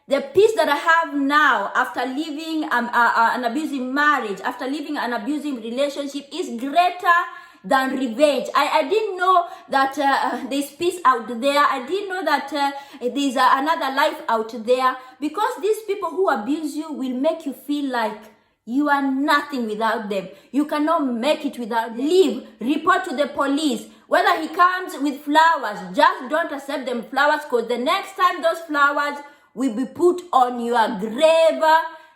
The peace that I have now after leaving an abusive marriage, after leaving an abusive relationship, is greater than revenge. I didn't know that there's peace out there. I didn't know that there's another life out there, because these people who abuse you will make you feel like you are nothing without them. You cannot make it without them. Leave, report to the police. Whether he comes with flowers, just don't accept them flowers, because the next time those flowers will be put on your grave,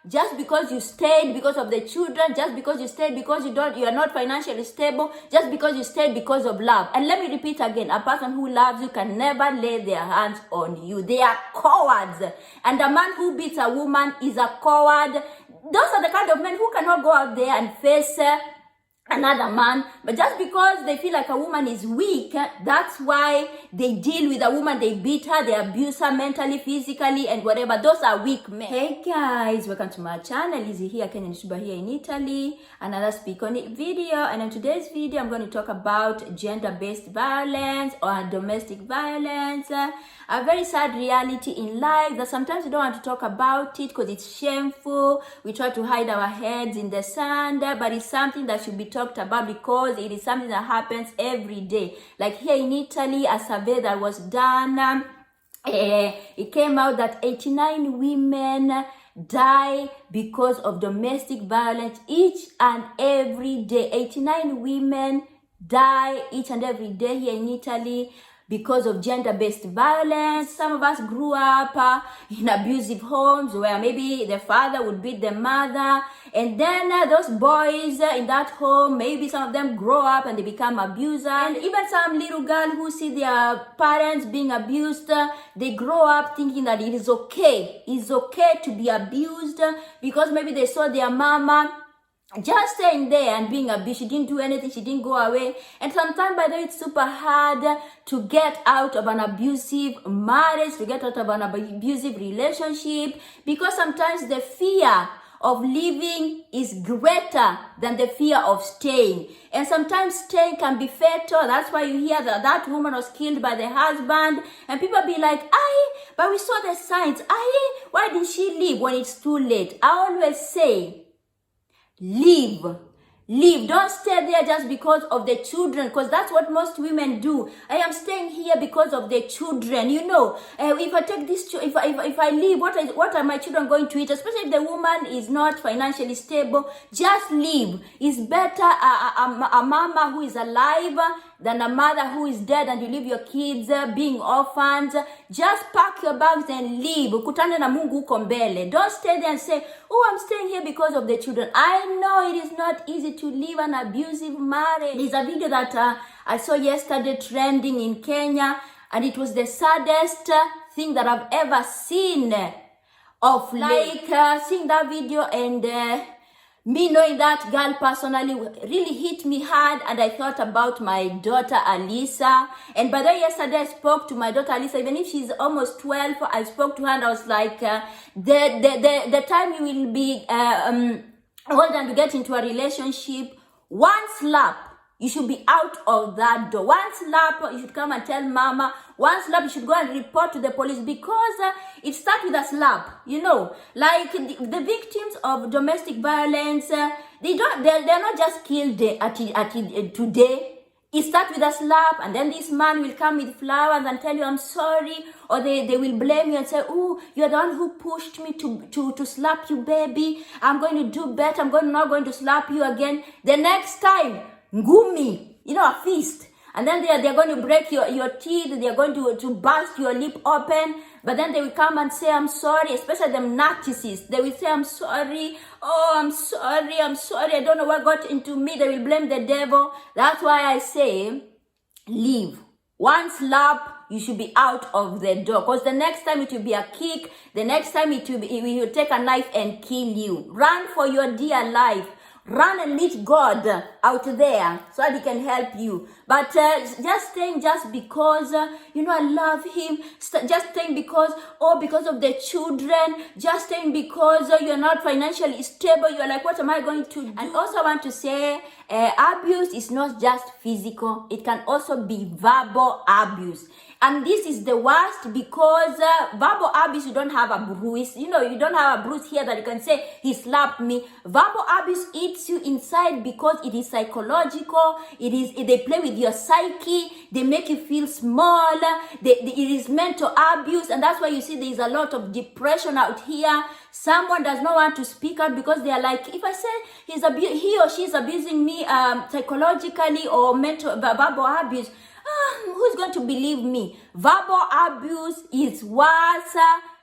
just because you stayed because of the children, just because you stayed because you are not financially stable, just because you stayed because of love. And let me repeat again, a person who loves you can never lay their hands on you. They are cowards. And a man who beats a woman is a coward. Those are the kind of men who cannot go out there and face another man, but just because they feel like a woman is weak, that's why they deal with a woman, they beat her, they abuse her mentally, physically, and whatever. Those are weak men. Hey guys, welcome to my channel. Lizzie here, Kenyan YouTuber here in Italy. Another Speak On It video, and in today's video I'm going to talk about gender-based violence or domestic violence. A very sad reality in life that sometimes we don't want to talk about it because it's shameful. We try to hide our heads in the sand, but it's something that should be talked about because it is something that happens every day. Like here in Italy, a survey that was done, it came out that 89 women die because of domestic violence each and every day. 89 women die each and every day here in Italy because of gender-based violence. Some of us grew up in abusive homes where maybe the father would beat the mother, and then those boys in that home, maybe some of them grow up and they become abusers. And even some little girl who see their parents being abused, they grow up thinking that it is okay. It's okay to be abused because maybe they saw their mama just staying there and being abused. She didn't do anything, she didn't go away. And sometimes, by the way, it's super hard to get out of an abusive marriage, to get out of an abusive relationship, because sometimes the fear of leaving is greater than the fear of staying. And sometimes staying can be fatal. That's why you hear that woman was killed by the husband, and people be like, but we saw the signs. Why didn't she leave when it's too late? I always say, leave. Don't stay there just because of the children, because that's what most women do. I am staying here because of the children. You know, if I take this, if I leave, what are my children going to eat? Especially if the woman is not financially stable, just leave. It's better a mama who is alive than a mother who is dead and you leave your kids being orphans. Just pack your bags and leave. Ukutane na Mungu uko mbele. Don't stay there and say, oh, I'm staying here because of the children. I know it is not easy to leave an abusive marriage. There's a video that I saw yesterday trending in Kenya, and it was the saddest thing that I've ever seen of late. Seeing that video and me knowing that girl personally really hit me hard, and I thought about my daughter Alisa. And by the way, yesterday I spoke to my daughter Alisa. Even if she's almost 12, I spoke to her and I was like, the time you will be old and to get into a relationship, one slap, you should be out of that door. One slap, you should come and tell mama. One slap, you should go and report to the police, because it starts with a slap. You know, like the victims of domestic violence, they're not just killed today. It starts with a slap, and then this man will come with flowers and tell you, I'm sorry, or they will blame you and say, oh, you're the one who pushed me to slap you, baby. I'm going to do better. Not going to slap you again. The next time, ngumi, you know, a fist. And then they're going to break your teeth. They're going to burst your lip open. But then they will come and say, I'm sorry, especially them narcissists. They will say, I'm sorry. Oh, I'm sorry. I don't know what got into me. They will blame the devil. That's why I say, leave. One slap, you should be out of the door. Because the next time it will be a kick. The next time it will take a knife and kill you. Run for your dear life. Run and meet God out there so that he can help you. But just staying just because, you know, I love him. Just staying because of the children. Just staying because you're not financially stable. You're like, what am I going to do? And also I want to say, abuse is not just physical. It can also be verbal abuse. And this is the worst because verbal abuse, you don't have a bruise. You know, you don't have a bruise here that you can say, he slapped me. Verbal abuse eats you inside because it is psychological. They play with your psyche. They make you feel small. It is mental abuse. And that's why you see there is a lot of depression out here. Someone does not want to speak out because they are like, if I say he or she is abusing me psychologically or verbal abuse, who's going to believe me? Verbal abuse is worse,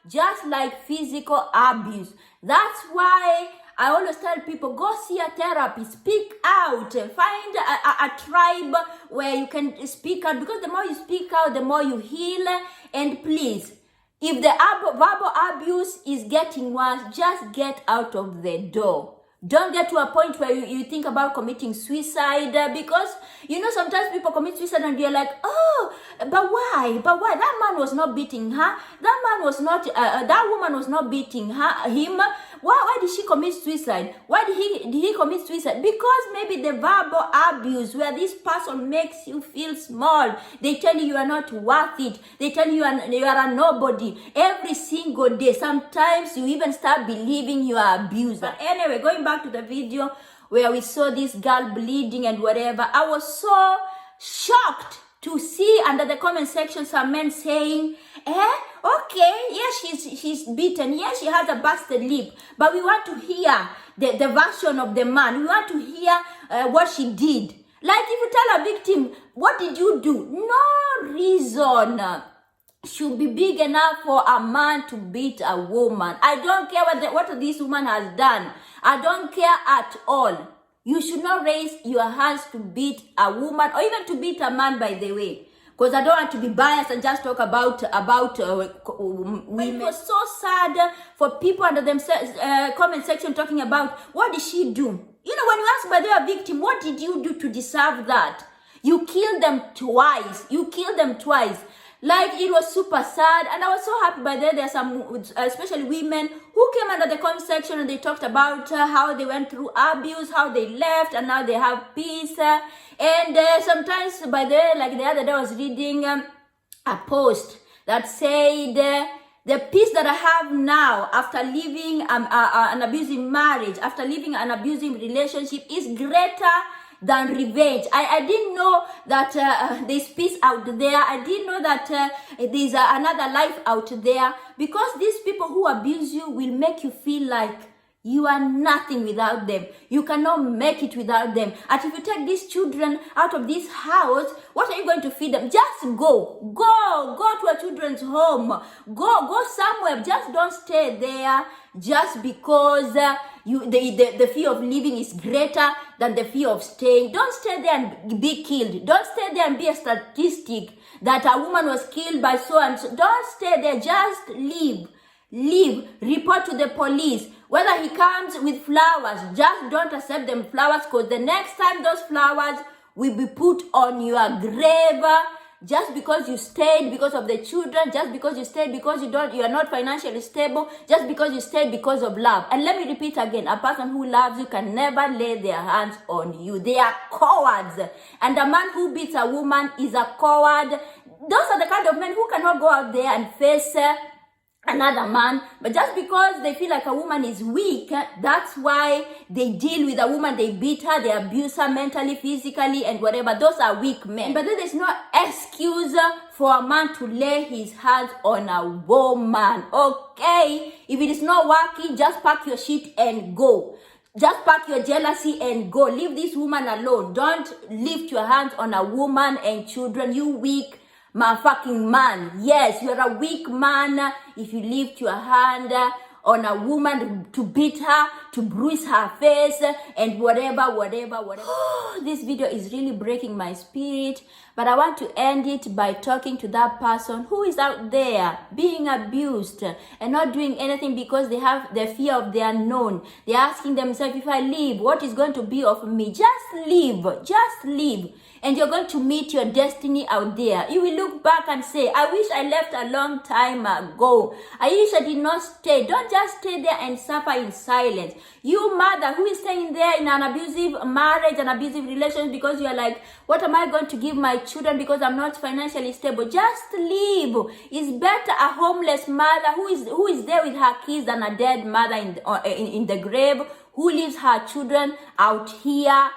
just like physical abuse. That's why I always tell people, go see a therapist, speak out, find a tribe where you can speak out, because the more you speak out, the more you heal. And please, if the verbal abuse is getting worse, just get out of the door. Don't get to a point where you think about committing suicide, because, you know, sometimes people commit suicide and you're like, oh, but why? But why? That man was not beating her. That man was not, that woman was not beating him. Why did she commit suicide? Why did he commit suicide? Because maybe the verbal abuse, where this person makes you feel small. They tell you are not worth it. They tell you you are a nobody every single day. Sometimes you even start believing you are abused. But anyway, going back to the video where we saw this girl bleeding and whatever, I was so shocked to see under the comment section some men saying, okay, yes, she's beaten, yes, she has a busted lip, but we want to hear the version of the man. We want to hear what she did. Like, if you tell a victim, what did you do? No reason should be big enough for a man to beat a woman. I don't care what this woman has done. I don't care at all. You should not raise your hands to beat a woman or even to beat a man, by the way. Because I don't want to be biased and just talk about women. It was so sad for people under themselves comment section talking about, what did she do? You know, when you ask by the victim, what did you do to deserve that? You killed them twice. You killed them twice. Like, it was super sad, and I was so happy. By there are some, especially women, who came under the comment section and they talked about how they went through abuse, how they left, and now they have peace. And sometimes by there, like the other day, I was reading a post that said, the peace that I have now after leaving an abusive marriage, after leaving an abusive relationship, is greater than revenge. I didn't know that there's peace out there. I didn't know that there's another life out there, because these people who abuse you will make you feel like you are nothing without them. You cannot make it without them. And if you take these children out of this house, what are you going to feed them? Just go to a children's home. Go somewhere. Just don't stay there just because the fear of living is greater than the fear of staying. Don't stay there and be killed. Don't stay there and be a statistic that a woman was killed by so and so. Don't stay there. Just leave. Report to the police. Whether he comes with flowers, just don't accept them flowers, because the next time those flowers will be put on your grave. Just because you stayed because of the children, just because you stayed because you are not financially stable, just because you stayed because of love. And let me repeat again, a person who loves you can never lay their hands on you. They are cowards. And a man who beats a woman is a coward. Those are the kind of men who cannot go out there and face another man, but just because they feel like a woman is weak, that's why they deal with a woman, they beat her, they abuse her mentally, physically, and whatever. Those are weak men. But then there's no excuse for a man to lay his hands on a woman, okay? If it is not working, just pack your shit and go. Just pack your jealousy and go. Leave this woman alone. Don't lift your hands on a woman and children, you weak motherfucking man. Yes, you're a weak man if you lift your hand on a woman to beat her, to bruise her face, and whatever. This video is really breaking my spirit, but I want to end it by talking to that person who is out there being abused and not doing anything because they have the fear of the unknown. They're asking themselves, if I leave, what is going to be of me? Just leave. And you're going to meet your destiny out there. You will look back and say, I wish I left a long time ago. I wish I did not stay. Don't just stay there and suffer in silence. You mother who is staying there in an abusive marriage, an abusive relationship, because you're like, what am I going to give my children because I'm not financially stable. Just leave. It's better a homeless mother who is there with her kids than a dead mother in the grave, who leaves her children out here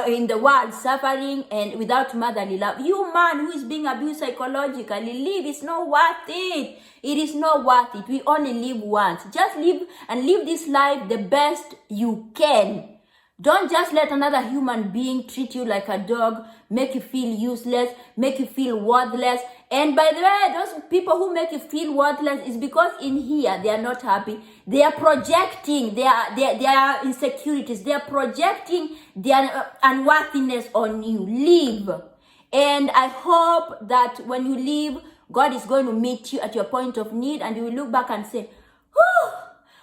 in the world suffering and without motherly love. You man who is being abused psychologically, leave. It's not worth it. It is not worth it. We only live once. Just live and live this life the best you can. Don't just let another human being treat you like a dog, make you feel useless, make you feel worthless. And by the way, those people who make you feel worthless is because in here they are not happy. They are projecting their insecurities. They are projecting their unworthiness on you. Leave. And I hope that when you leave, God is going to meet you at your point of need and you will look back and say, "Whew,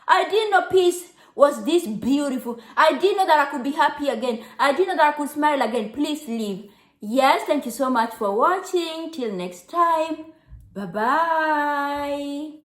I didn't know peace was this beautiful. I didn't know that I could be happy again. I didn't know that I could smile again." Please leave. Yes, thank you so much for watching. Till next time. Bye-bye.